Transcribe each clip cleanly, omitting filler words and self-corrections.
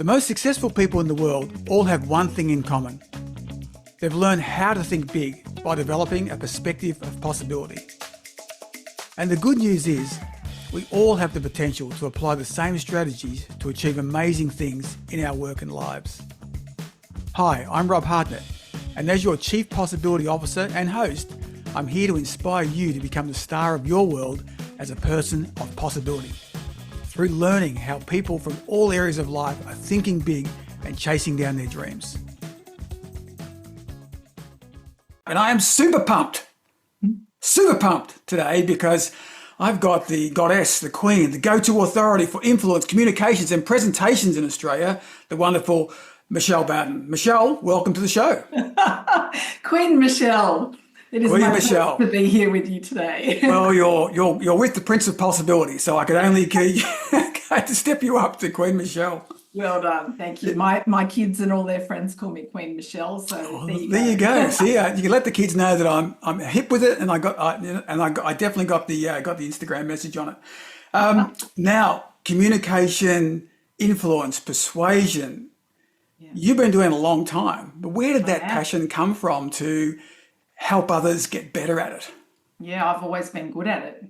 The most successful people in the world all have one thing in common. They've learned how to think big by developing a perspective of possibility. And the good news is, we all have the potential to apply the same strategies to achieve amazing things in our work and lives. Hi, I'm Rob Hartnett, and as your Chief Possibility Officer and host, I'm here to inspire you to become the star of your world as a person of possibility, through learning how people from all areas of life are thinking big and chasing down their dreams. And I am super pumped today because I've got the goddess, the queen, the go-to authority for influence, communications and presentations in Australia, the wonderful Michelle Bowden. Michelle, welcome to the show. Queen Michelle. It is my pleasure to be here with you today. Well, you're with the Prince of Possibility, so I could only to step you up to Queen Michelle. Well done, thank you. My kids and all their friends call me Queen Michelle, so there you go. See, you can let the kids know that I'm hip with it, and I definitely got the Instagram message on it. Now, communication, influence, persuasion. Yeah. You've been doing it a long time, but where did that passion come from to help others get better at it? Yeah, I've always been good at it.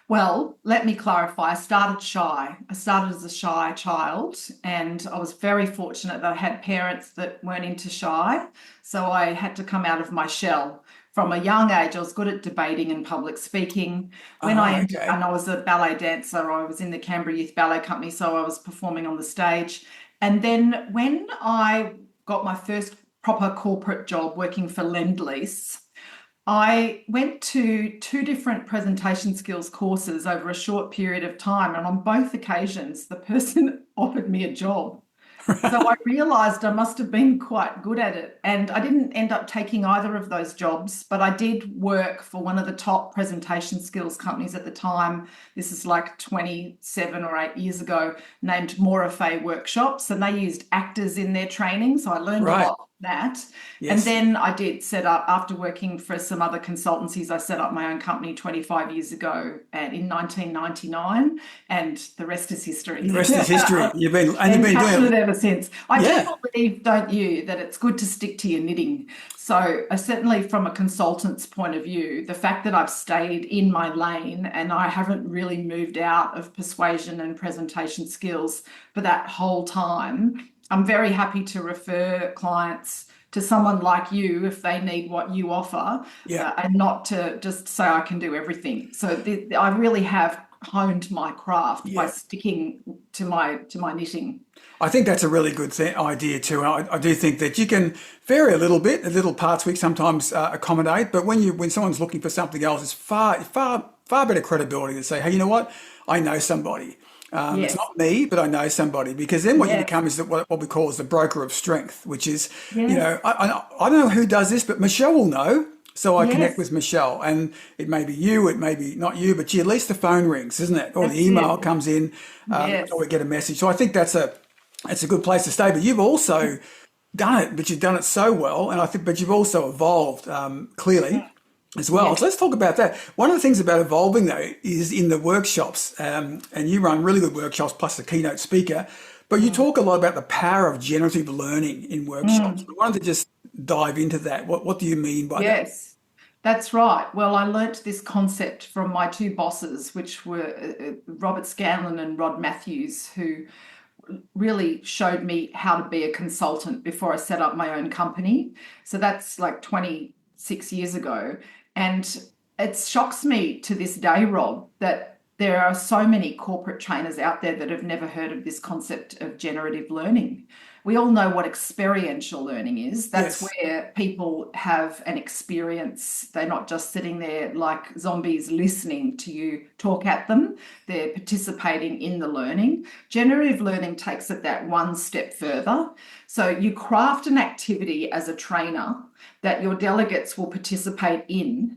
Well, let me clarify. I started shy. I started as a shy child, and I was very fortunate that I had parents that weren't into shy. So I had to come out of my shell. From a young age, I was good at debating and public speaking. And I was a ballet dancer. I was in the Canberra Youth Ballet Company, so I was performing on the stage. And then when I got my first proper corporate job working for Lend-Lease, I went to 2 different presentation skills courses over a short period of time, and on both occasions, the person offered me a job. So I realised I must have been quite good at it, and I didn't end up taking either of those jobs, but I did work for one of the top presentation skills companies at the time. This is like 27 or 8 years ago, named Morafay Workshops, and they used actors in their training, so I learned a lot. That. Yes. And then I did set up, after working for some other consultancies, I set up my own company 25 years ago and in 1999, and the rest is history. The rest is history. You've been doing it ever since. I do believe, don't you, that it's good to stick to your knitting. So certainly from a consultant's point of view, the fact that I've stayed in my lane and I haven't really moved out of persuasion and presentation skills for that whole time, I'm very happy to refer clients to someone like you if they need what you offer, and not to just say I can do everything. So I really have honed my craft by sticking to my knitting. I think that's a really good idea too. I do think that you can vary a little bit, the little parts we sometimes accommodate, but when someone's looking for something else, it's far better credibility to say, hey, you know what? I know somebody. It's not me, but I know somebody, because then what you become is what we call is the broker of strength, which is, I don't know who does this, but Michelle will know. So I connect with Michelle, and it may be you, it may be not you, but at least the phone rings, isn't it? Or the email comes in, or we get a message. So I think that's a good place to stay. But you've also done it, but you've done it so well. And but you've also evolved clearly. As well. Yes. So let's talk about that. One of the things about evolving, though, is in the workshops, and you run really good workshops plus a keynote speaker, but you talk a lot about the power of generative learning in workshops. I wanted to just dive into that. What do you mean by that? Yes, that's right. Well, I learnt this concept from my 2 bosses, which were Robert Scanlon and Rod Matthews, who really showed me how to be a consultant before I set up my own company. So that's like 26 years ago. And it shocks me to this day, Rob, that there are so many corporate trainers out there that have never heard of this concept of generative learning. We all know what experiential learning is. That's where people have an experience. They're not just sitting there like zombies listening to you talk at them. They're participating in the learning. Generative learning takes it that one step further. So you craft an activity as a trainer that your delegates will participate in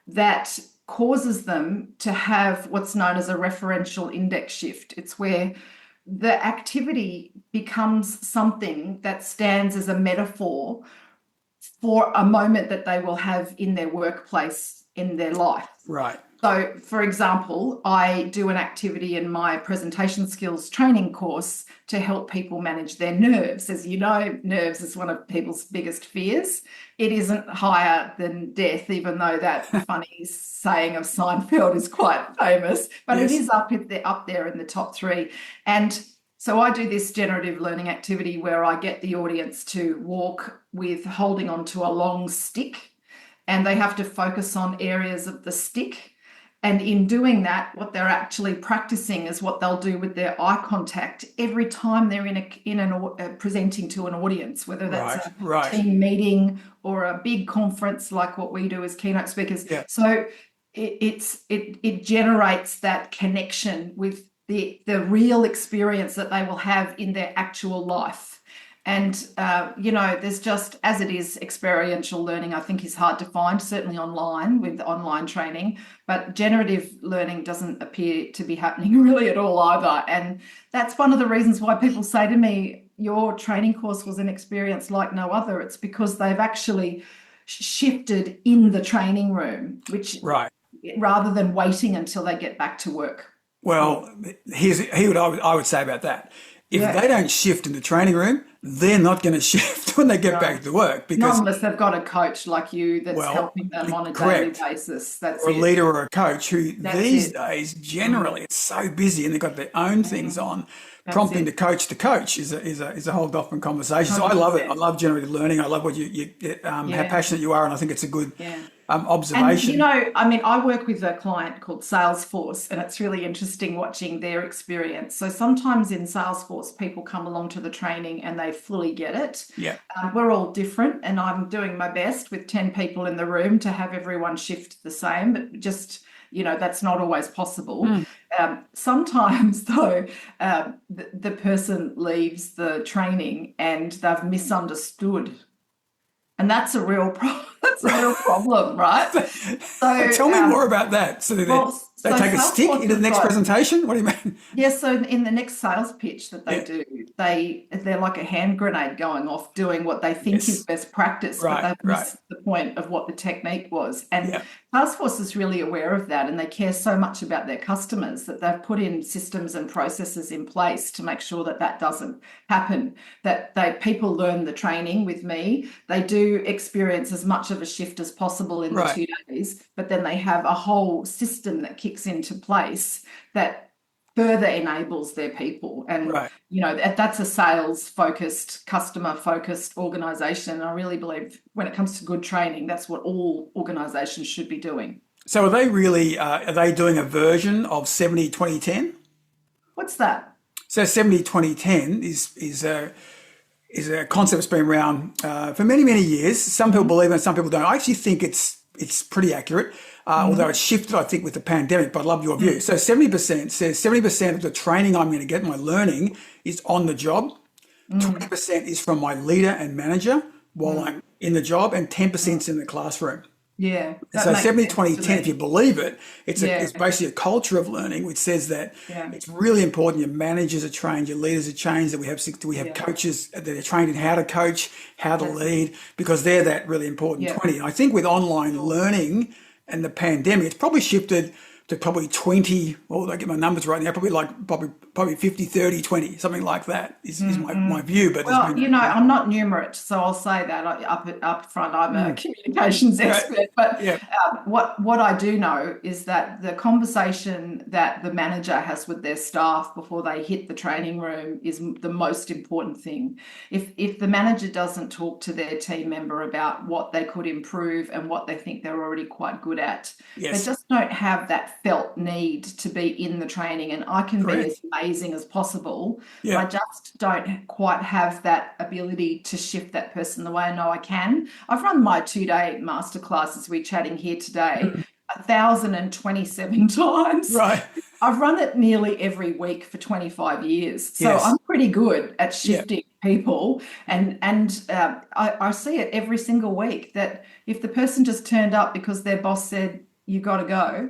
that causes them to have what's known as a referential index shift. It's where the activity becomes something that stands as a metaphor for a moment that they will have in their workplace, in their life. Right. So, for example, I do an activity in my presentation skills training course to help people manage their nerves. As you know, nerves is one of people's biggest fears. It isn't higher than death, even though that funny saying of Seinfeld is quite famous, but it Yes. is up there in the top three. And so I do this generative learning activity where I get the audience to walk with holding onto a long stick, and they have to focus on areas of the stick. And in doing that, what they're actually practicing is what they'll do with their eye contact every time they're presenting to an audience, whether that's a team meeting or a big conference like what we do as keynote speakers. Yeah. So it generates that connection with the real experience that they will have in their actual life. And, there's just, as it is, experiential learning, I think, is hard to find, certainly online with online training, but generative learning doesn't appear to be happening really at all either. And that's one of the reasons why people say to me, your training course was an experience like no other. It's because they've actually shifted in the training room, which rather than waiting until they get back to work. Well, here's what I would say about that. If they don't shift in the training room, they're not going to shift when they get back to work. Because not unless they've got a coach like you that's helping them on a daily basis. That's or a leader or a coach who these days generally it's so busy and they've got their own things on. Prompting the coach to coach is a whole different conversation. 100%. So I love it. I love generative learning. I love what how passionate you are, and I think it's a good observation. And, I work with a client called Salesforce, and it's really interesting watching their experience. So sometimes in Salesforce, people come along to the training and they fully get it. Yeah. We're all different, and I'm doing my best with 10 people in the room to have everyone shift the same, but just that's not always possible. Sometimes, though, the person leaves the training and they've misunderstood. And that's a real problem. That's a real problem, right? So tell me more about that. So they take a stick into the next presentation? What do you mean? Yeah, so in the next sales pitch that they do, they're like a hand grenade going off doing what they think is best practice, but they've missed the point of what the technique was. And Salesforce is really aware of that, and they care so much about their customers that they've put in systems and processes in place to make sure that that doesn't happen, that people learn the training with me. They do experience as much of a shift as possible in the 2 days, but then they have a whole system that kicks into place that further enables their people. And, that's a sales-focused, customer-focused organisation. And I really believe when it comes to good training, that's what all organisations should be doing. So are they really, are they doing a version of 70-20-10? What's that? So 70-20-10 is a concept that's been around for many, many years. Some people believe it and some people don't. I actually think it's pretty accurate, although it's shifted, I think, with the pandemic, but I love your view. So 70% says 70% of the training I'm going to get, my learning, is on the job. 20% is from my leader and manager while I'm in the job, and 10% is in the classroom. Yeah. So 70-20-10, if you believe it, it's basically a culture of learning, which says that it's really important your managers are trained, your leaders are trained, that we have coaches that are trained in how to coach, how to lead, because they're that really important 20. And I think with online learning and the pandemic, it's probably shifted to probably 20, well, I get my numbers right now, probably 50, 30, 20, something like that is my view. But I'm not numerate, so I'll say that up front. I'm a communications expert, but what I do know is that the conversation that the manager has with their staff before they hit the training room is the most important thing. If the manager doesn't talk to their team member about what they could improve and what they think they're already quite good at, they just don't have that felt need to be in the training. And I can be as amazing as possible. I just don't quite have that ability to shift that person the way I know I can. I've run my 2-day masterclass as we're chatting here today 1,027 times. Right. I've run it nearly every week for 25 years. So I'm pretty good at shifting people. And I see it every single week that if the person just turned up because their boss said, you got to go,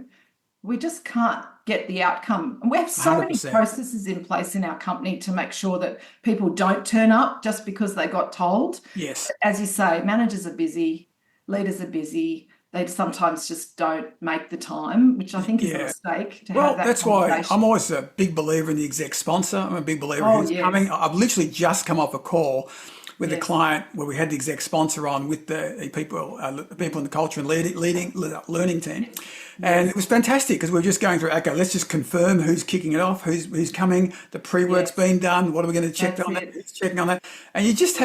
we just can't get the outcome. And we have so 100%. Many processes in place in our company to make sure that people don't turn up just because they got told. Yes. As you say, managers are busy, leaders are busy, they sometimes just don't make the time, which I think is a Yeah. mistake to have Well, that that's why conversation. I'm always a big believer in the exec sponsor. I'm a big believer Oh, who's coming. yes, I've literally just come off a call with a yes, client where we had the exec sponsor on with the people in the culture and learning team, and it yes, was fantastic because we were just going through. Okay, let's just confirm who's kicking it off, who's coming, the pre-work's yes. been done. What are we going to check That's on that? it. Who's checking on that? And you just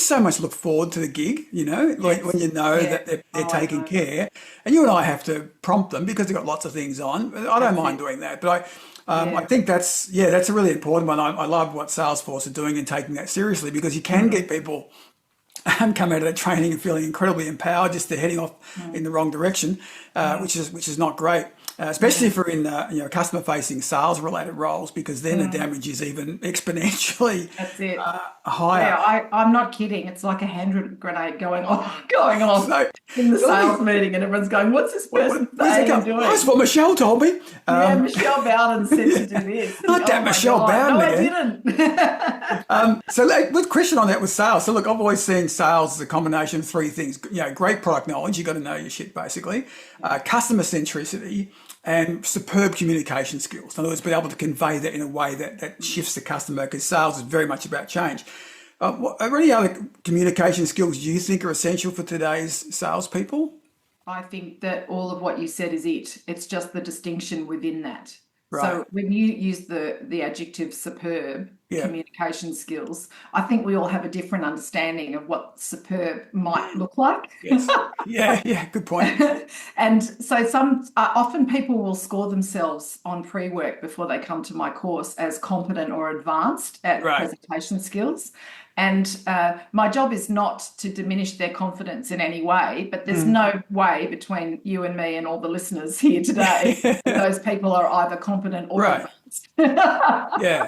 so much look forward to the gig. Like when Yes. you know Yeah. that they're Oh, I taking know. care, and you and I have to prompt them because they've got lots of things on. I don't That's mind it. doing that, but I Yeah. think that's a really important one. I love what Salesforce are doing and taking that seriously because you can Mm, get people come out of that training and feeling incredibly empowered, just they're heading off in mm, the wrong direction, mm, which is not great. Especially mm, if we're in customer facing sales related roles, because then the mm. damage is even exponentially That's it. higher. Yeah, I'm not kidding. It's like a hand grenade going off, going off So, in the so let me. sales meeting, and everyone's going, "What's this person Where does that saying and come? Oh, that's doing?" what Michelle told me. Yeah, Michelle Bowden said to Yeah, do this. And, not oh that my Michelle God, no, Bowden I again. didn't. So, with question on that with sales. So, look, I've always seen sales as a combination of three things. Great product knowledge. You got to know your shit, basically. Customer centricity and superb communication skills. In other words, being able to convey that in a way that shifts the customer, because sales is very much about change. Are there any other communication skills you think are essential for today's salespeople? I think that all of what you said is it. It's just the distinction within that. Right. So when you use the adjective superb Yeah. communication skills, I think we all have a different understanding of what superb might look like. Yes. Yeah. Yeah. Good point. And so some often people will score themselves on pre-work before they come to my course as competent or advanced at Right. presentation skills. And my job is not to diminish their confidence in any way, but there's Mm. no way between you and me and all the listeners here today that those people are either competent or Right. advanced. Yeah.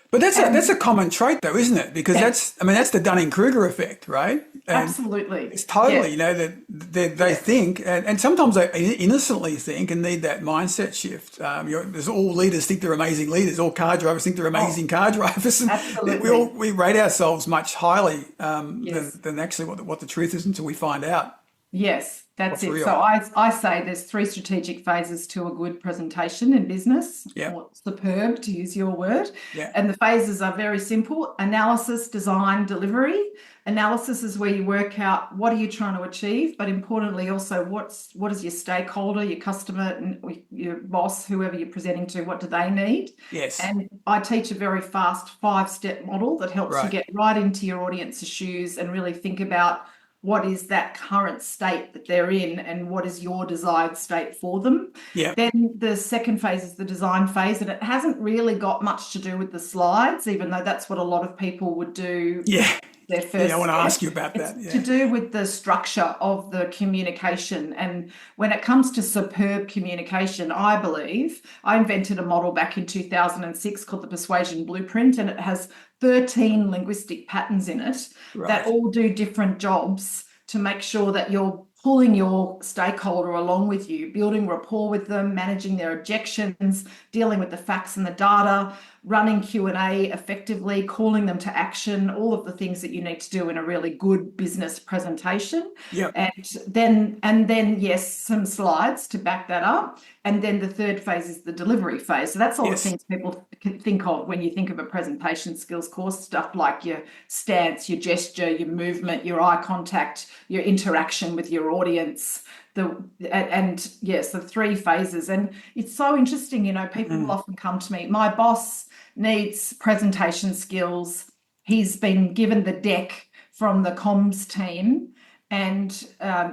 But that's And a common trait, though, isn't it? Because yes, that's the Dunning-Kruger effect, right? And absolutely. it's totally, Yeah, that they yeah. think, and sometimes they innocently think and need that mindset shift. There's all leaders think they're amazing leaders, all car drivers think they're Oh, amazing car drivers, and absolutely. we rate ourselves much highly Yes. than actually what the truth is until we find out Yes, that's what's it. real. So I say there's three strategic phases to a good presentation in business, Yeah, or superb to use your word. yeah, And the phases are very simple: analysis, design, delivery. Analysis is where you work out what are you trying to achieve, but importantly also what is your stakeholder, your customer, and your boss, whoever you're presenting to, what do they need? yes, And I teach a very fast 5-step model that helps you right, get right into your audience's shoes and really think about what is that current state that they're in and what is your desired state for them. yeah, Then the second phase is the design phase, and it hasn't really got much to do with the slides, even though that's what a lot of people would do yeah, their yeah. I first want to step. ask you about It's that. to Yeah, do with the structure of the communication. And when it comes to superb communication, I believe I invented a model back in 2006 called the Persuasion Blueprint, and it has 13 linguistic patterns in it that right. all do different jobs to make sure that you're pulling your stakeholder along with you, building rapport with them, managing their objections, dealing with the facts and the data, running Q&A effectively, calling them to action, all of the things that you need to do in a really good business presentation. Yeah, And then yes, some slides to back that up. And then the third phase is the delivery phase. So that's all the yes, things people can think of when you think of a presentation skills course, stuff like your stance, your gesture, your movement, your eye contact, your interaction with your audience. And yes, the three phases. And it's so interesting, people will mm, often come to me. My boss needs presentation skills. He's been given the deck from the comms team. And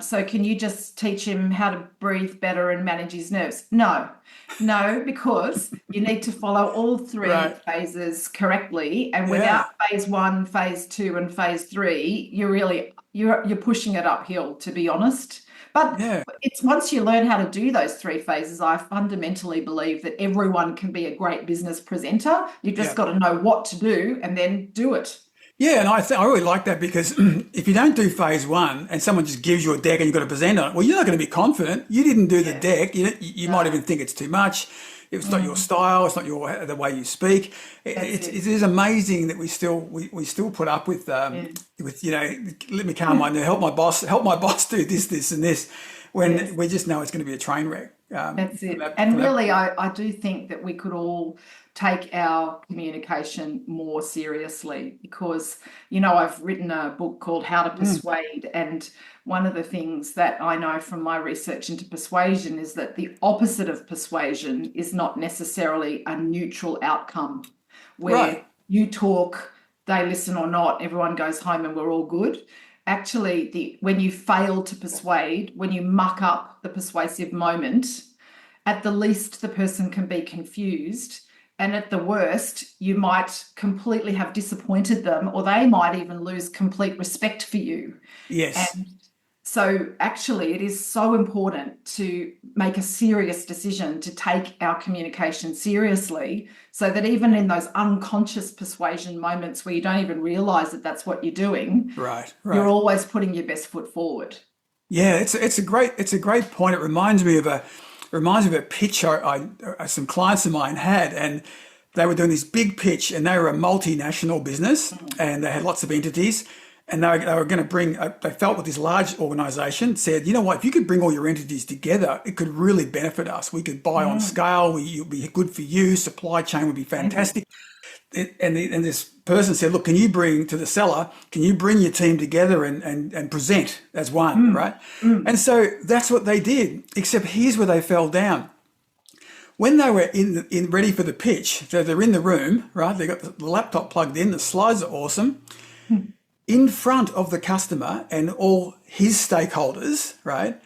so can you just teach him how to breathe better and manage his nerves? No, because you need to follow all three right. phases correctly. And Yeah, without phase one, phase two, and phase three, you're pushing it uphill, to be honest. But yeah. it's once you learn how to do those three phases, I fundamentally believe that everyone can be a great business presenter. You've just Yeah. got to know what to do and then do it. Yeah, and I really like that because if you don't do phase one and someone just gives you a deck and you've got to present on it, well, you're not going to be confident. You didn't do the Yeah. deck. You might No. even think it's too much. It's not your Mm, style. It's not the way you speak. that's It it. is amazing that we still put up with Yeah. let me calm my nerve, help my boss do this and this. Yes. when we just know it's going to be a train wreck. That's From it. that, And from that. really, I do think that we could all take our communication more seriously because, I've written a book called How to Mm, Persuade. And one of the things that I know from my research into persuasion is that the opposite of persuasion is not necessarily a neutral outcome right. where you talk, they listen or not, everyone goes home and we're all good. Actually, when you fail to persuade, when you muck up the persuasive moment, at the least the person can be confused. And at the worst, you might completely have disappointed them, or they might even lose complete respect for you. Yes. And so, actually, it is so important to make a serious decision to take our communication seriously so that even in those unconscious persuasion moments where you don't even realize that that's what you're doing, Right. you're Right. always putting your best foot forward. Yeah, it's a great point. It reminds me of a pitch some clients of mine had, and they were doing this big pitch, and they were a multinational business, and they had lots of entities, and they were going to bring. They felt with this large organisation said, you know what, if you could bring all your entities together, it could really benefit us. We could buy on Mm, scale. It'd be good for you. Supply chain would be amazing. fantastic. And this person said, look, can you bring to the seller, can you bring your team together and present as one, Mm, right? mm. And so that's what they did, except here's where they fell down. When they were in ready for the pitch, so they're in the room, right? They got the laptop plugged in, the slides are awesome. In front of the customer and all his stakeholders, right?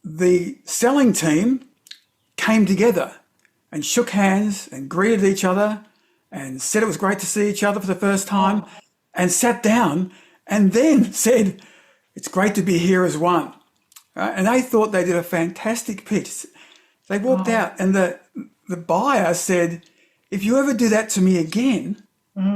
The selling team came together and shook hands and greeted each other and said it was great to see each other for the first time Oh, and sat down and then said, it's great to be here as one. Right? And they thought they did a fantastic pitch. They walked oh, out and the buyer said, if you ever do that to me again,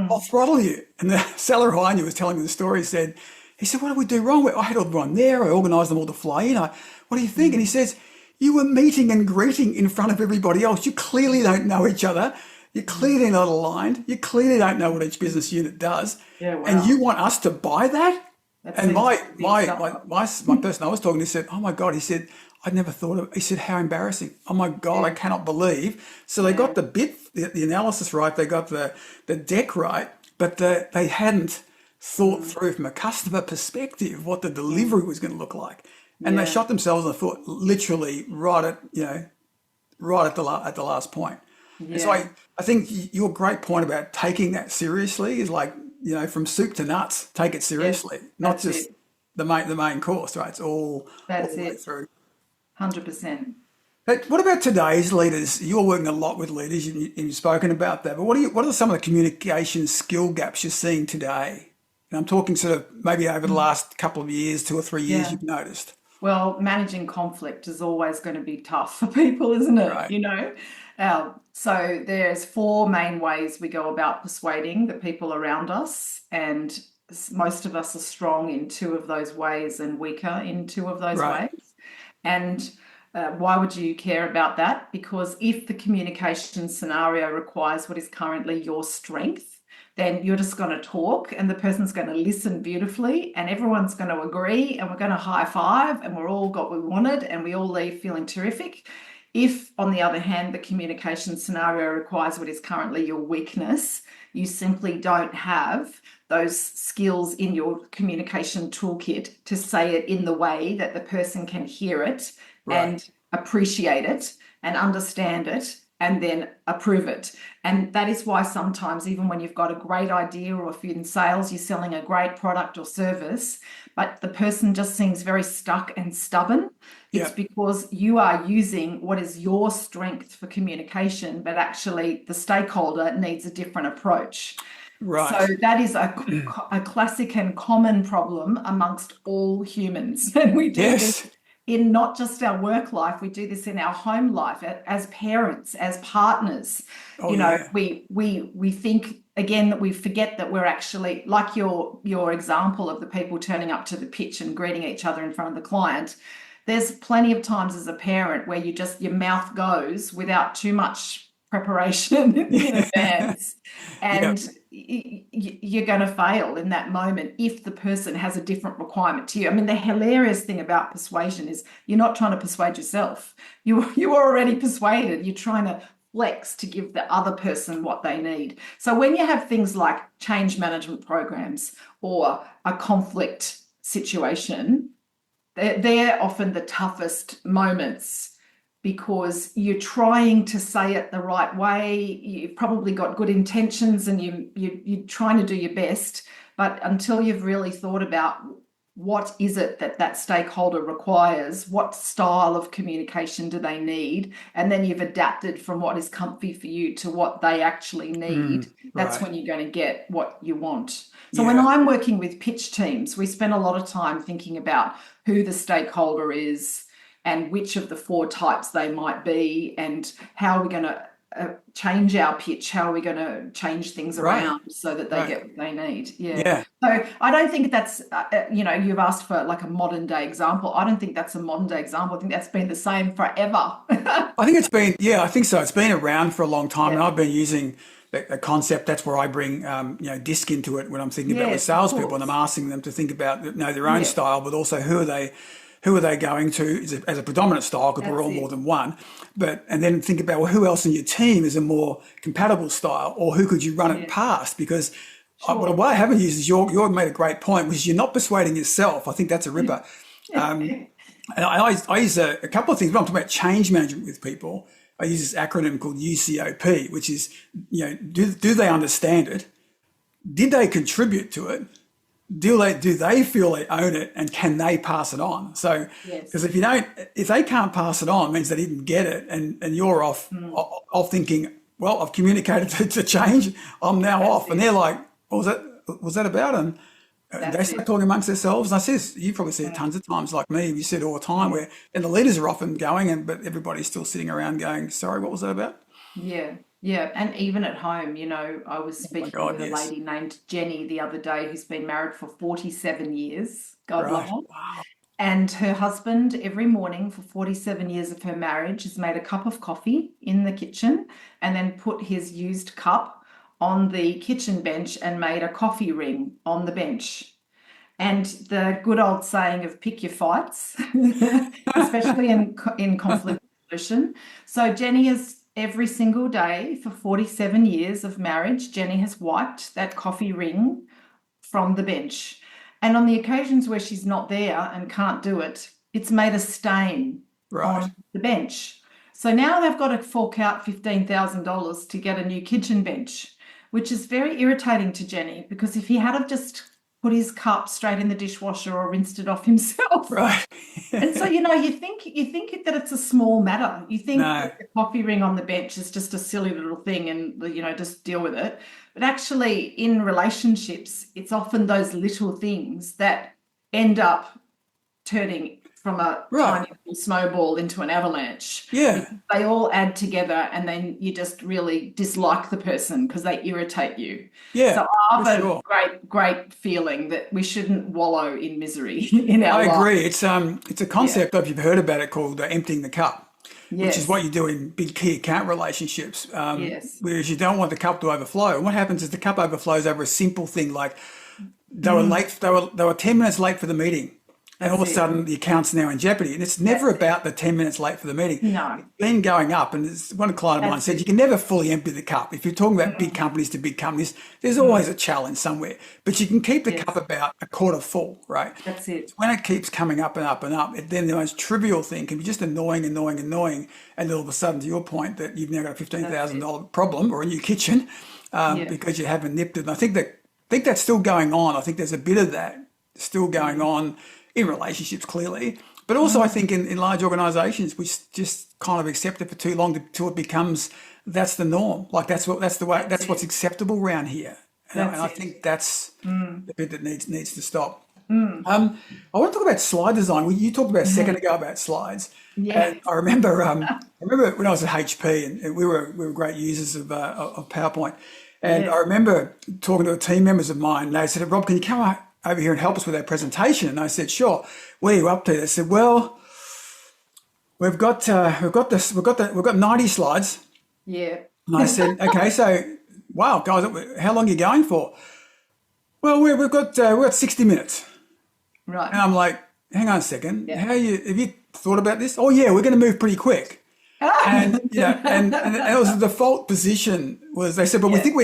I'll mm, throttle you. And the seller who I knew was telling me the story he said, what did we do wrong? I had everyone there. I organised them all to fly in. What do you think? And he mm. says, you were meeting and greeting in front of everybody else. You clearly don't know each other. You're Mm. clearly not aligned. You clearly don't know what each business unit does. Yeah, And you wow. want us to buy that? That And seems my like a big my stuff my up. my, person I was talking to said, "Oh my God," he said, "I'd never thought of." He said, "How embarrassing! Oh my God, I Yeah, cannot believe." So they yeah. got the analysis right, they got the deck right, but they hadn't thought Mm, through from a customer perspective what the mm. delivery was going to look like, and they Yeah, shot themselves in the foot literally right at at the last point. And so yeah. I think your great point about taking that seriously is like, from soup to nuts, take it Yes, seriously, not that's just it. the main course, right? It's all That's the way it. through. 100%. But what about today's leaders? You're working a lot with leaders, and you've spoken about that. But what are some of the communication skill gaps you're seeing today? And I'm talking sort of maybe over the Mm. last couple of years, 2 or 3 years, Yeah. you've noticed, Well, managing conflict is always going to be tough for people, isn't it? right? So there's four main ways we go about persuading the people around us, and most of us are strong in two of those ways and weaker in two of those Right. ways. And why would you care about that? Because if the communication scenario requires what is currently your strength, then you're just going to talk and the person's going to listen beautifully and everyone's going to agree and we're going to high five and we're all got what we wanted and we all leave feeling terrific. If, on the other hand, the communication scenario requires what is currently your weakness, you simply don't have those skills in your communication toolkit to say it in the way that the person can hear it Right. and appreciate it and understand it and then approve it. And that is why sometimes, even when you've got a great idea, or if you're in sales, you're selling a great product or service, but the person just seems very stuck and stubborn, it's Yeah. because you are using what is your strength for communication, but actually the stakeholder needs a different approach. So Right. that is a classic and common problem amongst all humans. And we do this Yes. in not just our work life, we do this in our home life as parents, as partners. Oh yeah. We think again that we forget that we're actually like your example of the people turning up to the pitch and greeting each other in front of the client. There's plenty of times as a parent where your mouth goes without too much preparation in advance, Yeah. and you're going to fail in that moment if the person has a different requirement to you. I mean, the hilarious thing about persuasion is you're not trying to persuade yourself. You're already persuaded. You're trying to flex to give the other person what they need. So when you have things like change management programs or a conflict situation, they're often the toughest moments because you're trying to say it the right way. You've probably got good intentions and you're trying to do your best, but until you've really thought about what is it that stakeholder requires, what style of communication do they need, and then you've adapted from what is comfy for you to what they actually need, that's Right. when you're going to get what you want. So when Yeah. I'm working with pitch teams, we spend a lot of time thinking about who the stakeholder is and which of the 4 types they might be, and how are we going to change our pitch, how are we going to change things Right. around so that they Right. get what they need. Yeah. So I don't think that's, you've asked for like a modern day example. I don't think that's a modern day example. I think that's been the same forever. I think it's been, yeah, I think so. It's been around for a long time, and Yeah. I've been using the concept. That's where I bring, DISC into it when I'm thinking about with Yes, of salespeople, and I'm course. asking them to think about, their own Yeah, style, but also who are they going to as a predominant style, because we're that's all more it. than one. And then think about, well, who else in your team is a more compatible style, or who could you run it Yeah, past? Because what sure. I haven't used is you made a great point, which is you're not persuading yourself. I think that's a ripper. And I use a couple of things. When I'm talking about change management with people, I use this acronym called UCOP, which is, do they understand it? Did they contribute to it? Do they feel they own it, and can they pass it on? So, because Yes. if they can't pass it on, it means they didn't get it, and you're Mm, off thinking, well, I've communicated to change, I'm now that's off, and it. they're like, what was that about? And they That's start it. talking amongst themselves. And I says, you probably see it Mm, tons of times, like me. You see it all the time, yeah. where and the leaders are often going, but everybody's still sitting around going, sorry, what was that about? Yeah, yeah. And even at home, I was Oh my speaking God, with a yes, lady named Jenny the other day who's been married for 47 years. God love right, her. wow, And her husband, every morning for 47 years of her marriage, has made a cup of coffee in the kitchen and then put his used cup on the kitchen bench and made a coffee ring on the bench. And the good old saying of pick your fights, especially in conflict resolution. So Jenny has every single day for 47 years of marriage, Jenny has wiped that coffee ring from the bench. And on the occasions where she's not there and can't do it, it's made a stain right, on the bench. So now they've got to fork out $15,000 to get a new kitchen bench, which is very irritating to Jenny because if he had have just put his cup straight in the dishwasher or rinsed it off himself. right. And so, you think that it's a small matter. You think No, that the coffee ring on the bench is just a silly little thing and just deal with it. But actually in relationships, it's often those little things that end up turning from a right, tiny little snowball into an avalanche yeah, because they all add together and then you just really dislike the person because they irritate you. yeah, So I for have a sure. great, great feeling that we shouldn't wallow in misery in our I life. agree. It's a Yeah. concept, if you've heard about it, called emptying the cup, which is what Yes. you do in big key account relationships. Yes. Whereas you don't want the cup to overflow. And what happens is the cup overflows over a simple thing like they were Mm, late. They were 10 minutes late for the meeting, and all that's of a it. sudden the account's now in jeopardy. And it's never That's it. about the 10 minutes late for the meeting. No, It's been going up, and one client of mine that's said you it. can never fully empty the cup. If you're talking about big Mm, companies to big companies, there's always mm, a challenge somewhere, but you can keep the cup yes. about a quarter full, right? That's it. It's when it keeps coming up and up and up, then the most trivial thing can be just annoying, annoying, annoying, and then all of a sudden, to your point, that you've now got a fifteen That's thousand it. dollar problem or a new kitchen Yeah. because you haven't nipped it. And I think that's still going on. I think there's a bit of that still going Mm, on in relationships, clearly, but also I mm, think in large organisations, which just kind of accept it for too long till it becomes that's the norm. Like that's the way that's that's what's it. acceptable around here, and That's I it. think that's Mm, the bit that needs to stop. mm, I want to talk about slide design. You talked about a second mhm. ago about slides, and Yes. I remember when I was at HP, and we were great users of PowerPoint, and I Yes. remember talking to team members of mine. And they said, "Rob, can you come over here and help us with our presentation?" And I said, "Sure." Where are you up to? They said, "Well, we've got 90 slides." Yeah. And I said, okay, so, wow, guys, how long are you going for? Well, we've got 60 minutes. Right. And I'm like, hang on a second, Yeah. have you thought about this? Oh yeah, we're going to move pretty quick. And and it was the default position was they said, but we Yeah. think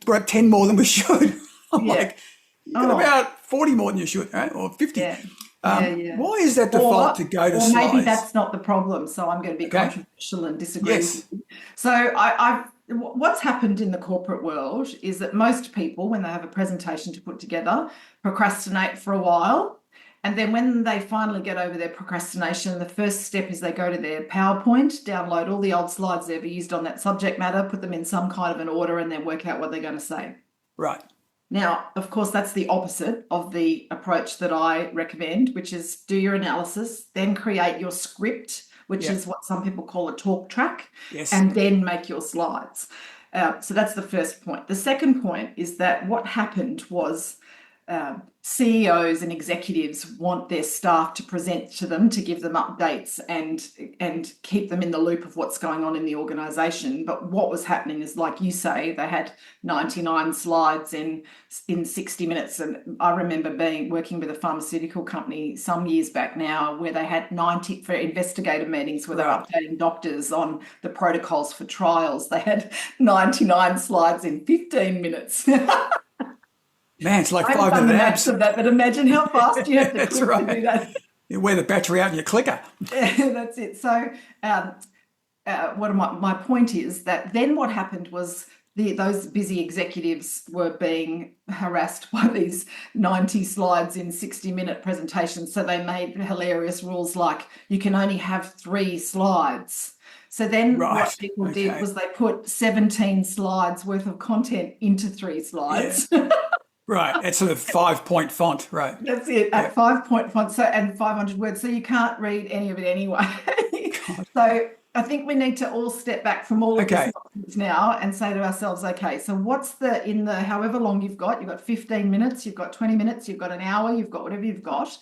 we're at 10 more than we should. I'm Yeah. like, you've got Oh, about 40 more than you should, right? Or 50. yeah. Yeah. Yeah. Why is that default Or, to go to or maybe slides? that's not the problem. So I'm going to be Okay. controversial and disagree with Yes. you. So what's happened in the corporate world is that most people, when they have a presentation to put together, procrastinate for a while. And then when they finally get over their procrastination, the first step is they go to their PowerPoint, download all the old slides they've ever used on that subject matter, put them in some kind of an order, and then work out what they're going to say. Right. Now, of course, that's the opposite of the approach that I recommend, which is do your analysis, then create your script, which Yeah. is what some people call a talk track, Yes. and then make your slides. So that's the first point. The second point is that what happened was CEOs and executives want their staff to present to them, to give them updates and keep them in the loop of what's going on in the organization. But what was happening is, like you say, they had 99 slides in 60 minutes. And I remember working with a pharmaceutical company some years back now, where they had 90 for investigator meetings where they were updating doctors on the protocols for trials. They had 99 slides in 15 minutes. Man, it's like I haven't 5 done minute the maths abs. of that, but imagine how fast you have to That's click to do right. that. You wear the battery out in your clicker. That's it. So, my point is that then what happened was those busy executives were being harassed by these 90 slides in 60-minute presentations. So they made hilarious rules like you can only have 3 slides. So then Right. what people did Okay. was they put 17 slides worth of content into 3 Yeah. slides. Right. It's sort of 5-point font. Right. That's it, Yeah. at 5-point font, so and 500 words, so you can't read any of it anyway. God. So I think we need to all step back from all of this Okay. nonsense now and say to ourselves, okay, so what's in the however long you've got 15 minutes, you've got 20 minutes, you've got an hour, you've got whatever you've got.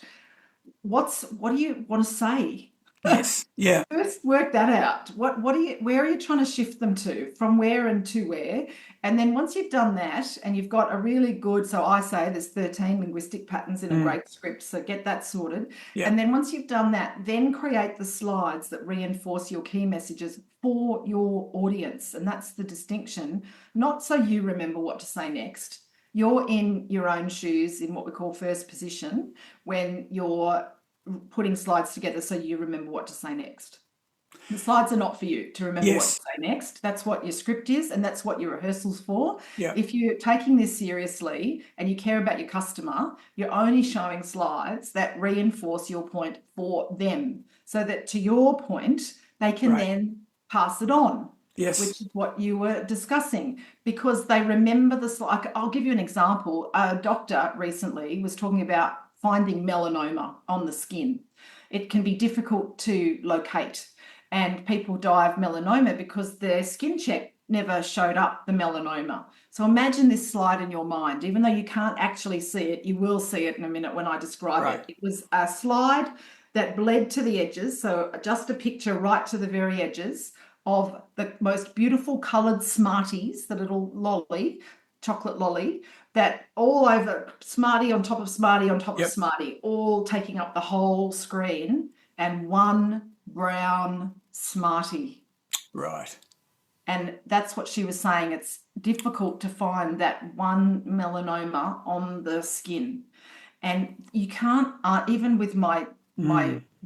What do you want to say? Yes. Yeah. First, work that out. Where are you trying to shift them to? From where and to where? And then once you've done that and you've got a really good, so I say there's 13 linguistic patterns in a great script, so get that sorted. Yeah. And then once you've done that, then create the slides that reinforce your key messages for your audience. And that's the distinction, not so you remember what to say next. You're in your own shoes in what we call first position when you're putting slides together so you remember what to say next. The slides are not for you to remember what to Yes. say next. That's what your script is, and that's what your rehearsal's for. Yeah. If you're taking this seriously and you care about your customer, you're only showing slides that reinforce your point for them, so that to your point, they can Right. then pass it on. Yes. Which is what you were discussing, because they remember the slide. I'll give you an example. A doctor recently was talking about finding melanoma on the skin. It can be difficult to locate, and people die of melanoma because their skin check never showed up the melanoma. So imagine this slide in your mind. Even though you can't actually see it, you will see it in a minute when I describe Right. it. It was a slide that bled to the edges, so just a picture right to the very edges of the most beautiful coloured Smarties, the little lolly, chocolate lolly, that all over, Smartie on top of Smartie on top of Yep. Smartie, all taking up the whole screen, and one brown Smartie. Right. And that's what she was saying. It's difficult to find that one melanoma on the skin. And you can't, even with my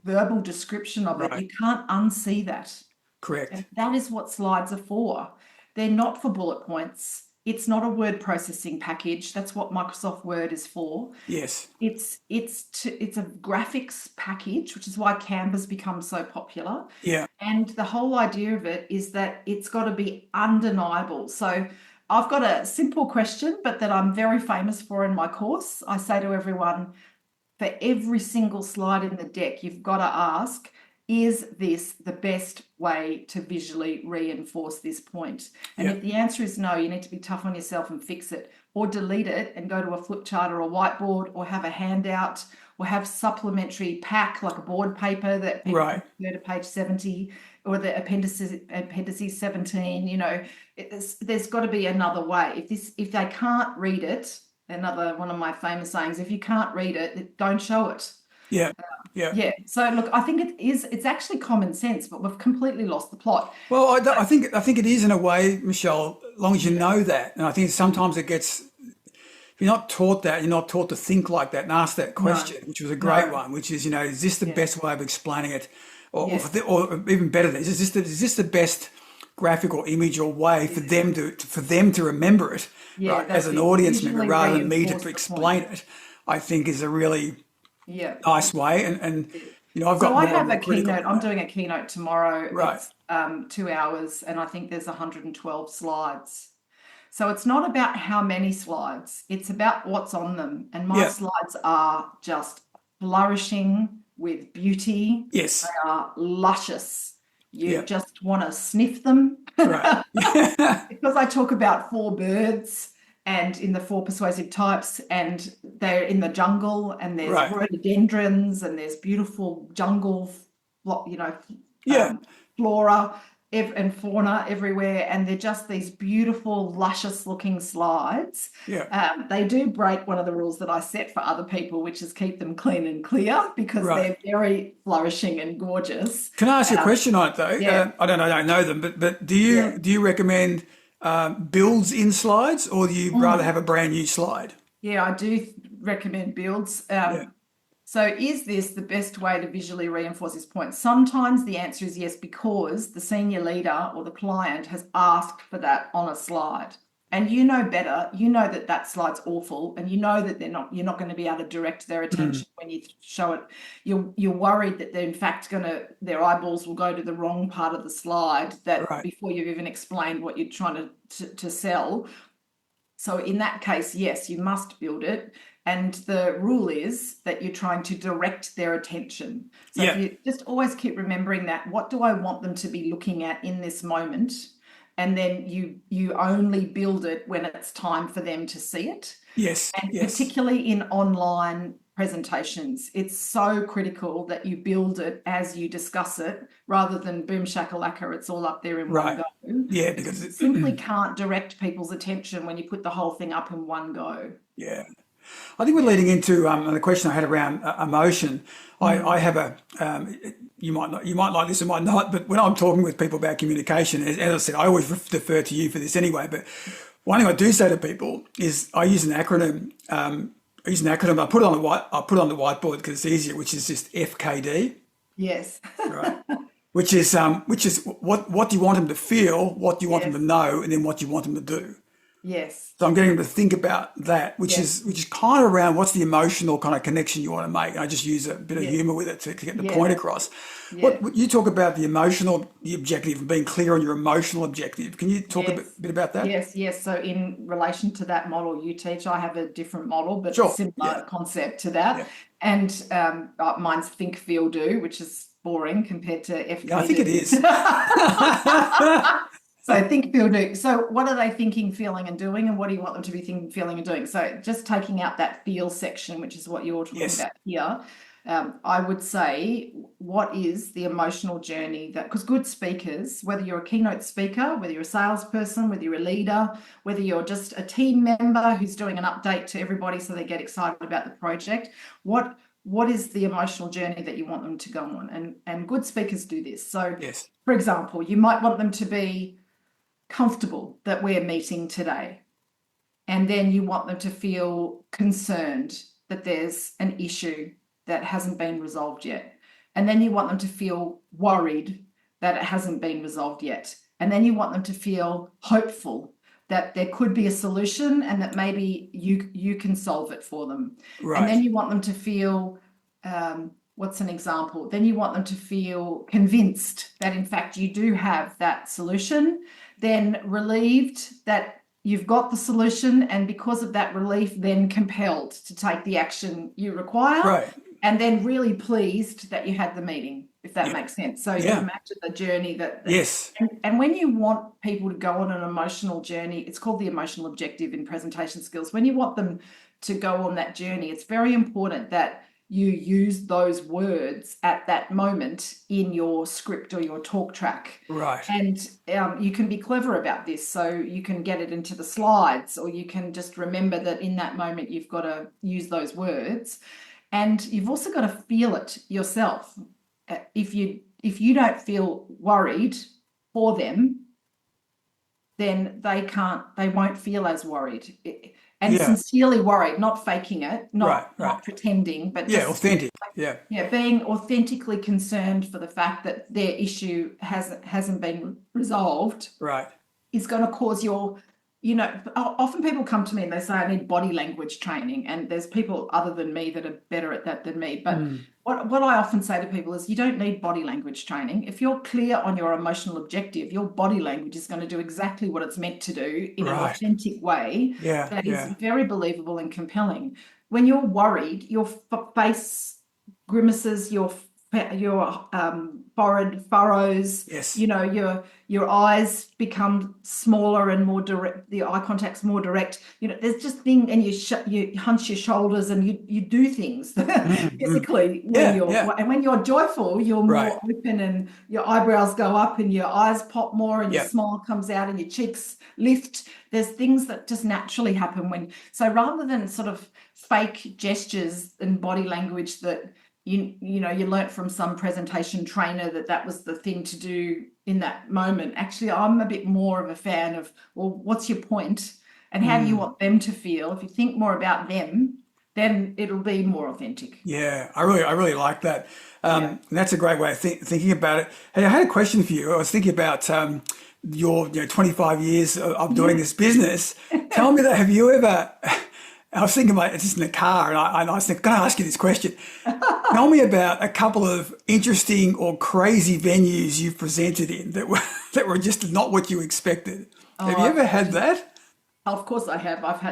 verbal description of it, Right. you can't unsee that. Correct. And that is what slides are for. They're not for bullet points. It's not a word processing package. That's what Microsoft Word is for. Yes. It's a graphics package, which is why Canva's become so popular. Yeah. And the whole idea of it is that it's got to be undeniable. So I've got a simple question, but that I'm very famous for in my course. I say to everyone, for every single slide in the deck, you've got to ask, is this the best way to visually reinforce this point? And if the answer is no, you need to be tough on yourself and fix it, or delete it and go to a flip chart or a whiteboard, or have a handout, or have supplementary pack like a board paper that people can Right. go to page 70 or the appendices 17. You know, there's got to be another way. If they can't read it, another one of my famous sayings, if you can't read it, don't show it. Yeah. Yeah. Yeah. So look, I think it's actually common sense, but we've completely lost the plot. Well, I think it is in a way, Michelle, as long as you Yeah. know that. And I think sometimes it gets, if you're not taught that, you're not taught to think like that and ask that No. question, which was a great No. one, which is, is this the Yeah. best way of explaining it? Yes. Or even better than this, is this the best graphic or image or way for them to remember it, Yeah, right, as that's an it. audience member Visually rather than me reinforce to the explain point. it, I think is a really Yeah. nice way. And I've So got I more and have more a critical keynote. on I'm that. doing a keynote tomorrow. Right. It's 2 hours, and I think there's 112 slides. So it's not about how many slides, it's about what's on them. And my Yeah. slides are just flourishing with beauty. Yes. They are luscious. You Yeah. just want to sniff them. Right. Because I talk about four birds and in the four persuasive types, and they're in the jungle, and there's Right. rhododendrons, and there's beautiful jungle, Yeah. flora and fauna everywhere, and they're just these beautiful, luscious looking slides. Yeah. They do break one of the rules that I set for other people, which is keep them clean and clear, because Right. they're very flourishing and gorgeous. Can I ask you a question on it though? Yeah. I don't know them, but do Yeah. you recommend builds in slides, or do you rather have a brand new slide? Yeah, I do recommend builds. Yeah. So is this the best way to visually reinforce this point? Sometimes the answer is yes, because the senior leader or the client has asked for that on a slide. And you know better, you know that that slide's awful, and you know that you're not going to be able to direct their attention when you show it. You're worried that they're in fact their eyeballs will go to the wrong part of the slide Right. before you've even explained what you're trying to sell. So in that case, yes, you must build it. And the rule is that you're trying to direct their attention. So Yeah. if you just always keep remembering that, what do I want them to be looking at in this moment? And then you only build it when it's time for them to see it. Yes. And Yes. particularly in online presentations, it's so critical that you build it as you discuss it, rather than boom shakalaka, it's all up there in one Right. go. Yeah, You because simply can't direct people's attention when you put the whole thing up in one go. yeah. I think we're leading into the question I had around emotion. I have you might like this or might not, but when I'm talking with people about communication, as I said, I always defer to you for this anyway. But one thing I do say to people is I use an acronym. I put it on the whiteboard because it's easier, which is just FKD, Yes. right? Which is what do you want them to feel, what do you want them to know, and then what you want them to do. Yes. So I'm getting them to think about that, which is kind of around what's the emotional kind of connection you want to make. And I just use a bit of humor with it to get the point across. Yeah. What you talk about the objective, and being clear on your emotional objective. Can you talk a bit about that? Yes. So in relation to that model you teach, I have a different model, but Sure. similar concept to that. Yeah. And mine's think, feel, do, which is boring compared to FKD. Yeah, I think it is. So think, feel, do. So what are they thinking, feeling, and doing, and what do you want them to be thinking, feeling, and doing? So just taking out that feel section, which is what you're talking about here, I would say, what is the emotional journey because good speakers, whether you're a keynote speaker, whether you're a salesperson, whether you're a leader, whether you're just a team member who's doing an update to everybody so they get excited about the project, what is the emotional journey that you want them to go on? And good speakers do this. So for example, you might want them to be comfortable that we're meeting today. And then you want them to feel concerned that there's an issue that hasn't been resolved yet. And then you want them to feel worried that it hasn't been resolved yet. And then you want them to feel hopeful that there could be a solution and that maybe you can solve it for them. Right. And then you want them to feel, what's an example? Then you want them to feel convinced that in fact you do have that solution, then relieved that you've got the solution, and because of that relief, then compelled to take the action you require. Right. And then really pleased that you had the meeting, if that makes sense. So you imagine the journey that yes. And when you want people to go on an emotional journey, it's called the emotional objective in presentation skills. When you want them to go on that journey, it's very important that you use those words at that moment in your script or your talk track. Right. And you can be clever about this. So you can get it into the slides, or you can just remember that in that moment you've got to use those words. And you've also got to feel it yourself. If you don't feel worried for them, then they won't feel as worried. And Yeah. sincerely worried, not faking it, not Right. pretending, but Yeah. just Authentic. Yeah. being authentically concerned for the fact that their issue hasn't been resolved Right. is going to cause often people come to me and they say, I need body language training. And there's people other than me that are better at that than me. But what I often say to people is you don't need body language training. If you're clear on your emotional objective, your body language is going to do exactly what it's meant to do in an authentic way that is very believable and compelling. When you're worried, your face grimaces, your forehead furrows. Yes. Your eyes become smaller and more direct. The eye contact's more direct. There's just thing, and you hunch your shoulders and you do things physically when you're joyful. You're more open, and your eyebrows go up, and your eyes pop more, and your smile comes out, and your cheeks lift. There's things that just naturally happen so rather than sort of fake gestures and body language that you learnt from some presentation trainer that was the thing to do in that moment. Actually, I'm a bit more of a fan of, well, what's your point and how do you want them to feel? If you think more about them, then it'll be more authentic. Yeah, I really like that. And that's a great way of thinking about it. Hey, I had a question for you. I was thinking about your 25 years of doing this business. Tell me that, have you ever... I was thinking about it just in the car, and I was thinking, can I ask you this question? Tell me about a couple of interesting or crazy venues you've presented in that were just not what you expected. Have you ever had that? Of course I have. I've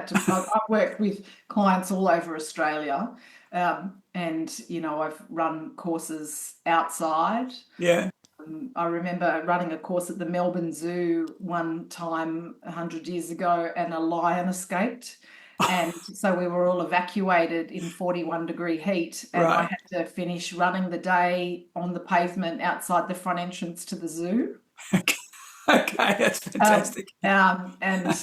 worked with clients all over Australia, and I've run courses outside. Yeah. I remember running a course at the Melbourne Zoo one time 100 years ago, and a lion escaped. And so we were all evacuated in 41-degree heat, and I had to finish running the day on the pavement outside the front entrance to the zoo. Okay, that's fantastic. And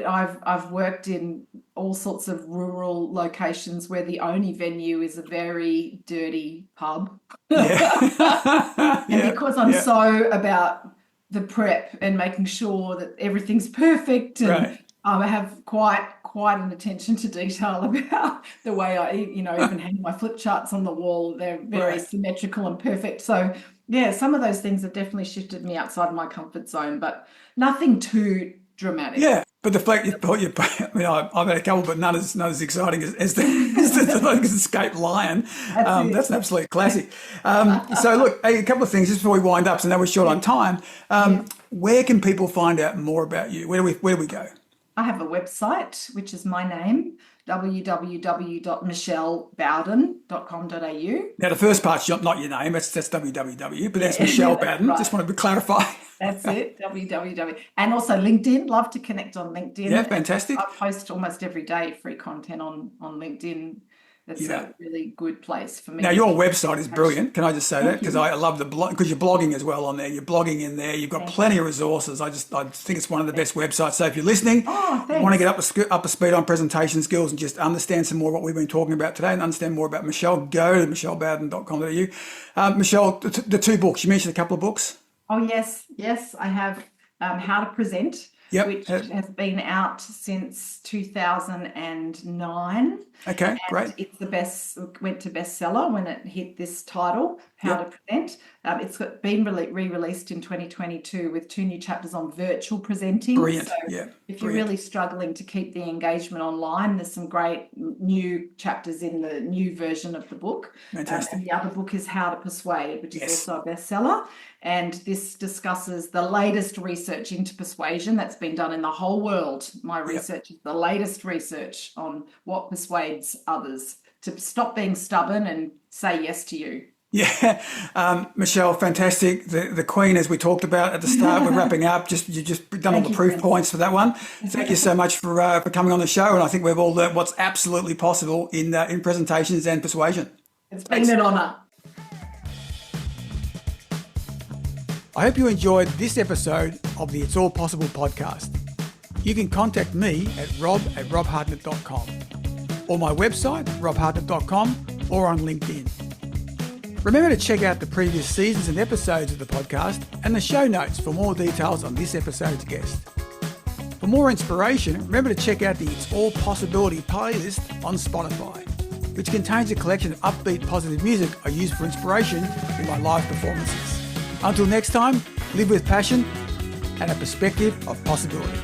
I've worked in all sorts of rural locations where the only venue is a very dirty pub. Yeah. And because I'm so about the prep and making sure that everything's perfect, and I have quite an attention to detail about the way I, even hang my flip charts on the wall. They're very symmetrical and perfect. So some of those things have definitely shifted me outside of my comfort zone, but nothing too dramatic. Yeah, but the fact I've had a couple, but none as exciting as the escaped lion. That's an absolute classic. So look, a couple of things just before we wind up, so now we're short on time. Where can people find out more about you? Where do we go? I have a website, which is my name, www.michellebowden.com.au. Now, the first part's not your name, that's www, but that's Michelle Bowden. Just wanted to clarify. That's it, www. And also LinkedIn, love to connect on LinkedIn. Yeah, fantastic. I post almost every day free content on LinkedIn. That's a really good place for me. Now, your website is brilliant. Can I just say that? Because I love the blog, because you're blogging as well on there. You're blogging in there. You've got plenty of resources. I think it's one of the best websites. So if you're listening, want to get up to speed on presentation skills and just understand some more of what we've been talking about today and understand more about Michelle, go to michellebowden.com.au. Michelle, the two books, you mentioned a couple of books. Oh, yes. I have How to Present, which has been out since 2009. Okay, great. It's went to bestseller when it hit this title, How to Present. It's been re-released in 2022 with 2 new chapters on virtual presenting. Brilliant. So if you're really struggling to keep the engagement online, there's some great new chapters in the new version of the book. Fantastic. And the other book is How to Persuade, which is also a bestseller. And this discusses the latest research into persuasion that's been done in the whole world. My research is the latest research on what persuades others to stop being stubborn and say yes to you. Yeah, Michelle, fantastic. The Queen, as we talked about at the start, we're wrapping up. You just done all Thank the you, proof Chris. points for that one. Thank you so much for coming on the show, and I think we've all learned what's absolutely possible in presentations and persuasion. It's been Thanks. an honour. I hope you enjoyed this episode of the It's All Possible podcast. You can contact me at rob@robhartnett.com or my website, robhartnett.com, or on LinkedIn. Remember to check out the previous seasons and episodes of the podcast and the show notes for more details on this episode's guest. For more inspiration, remember to check out the It's All Possibility playlist on Spotify, which contains a collection of upbeat, positive music I use for inspiration in my live performances. Until next time, live with passion and a perspective of possibility.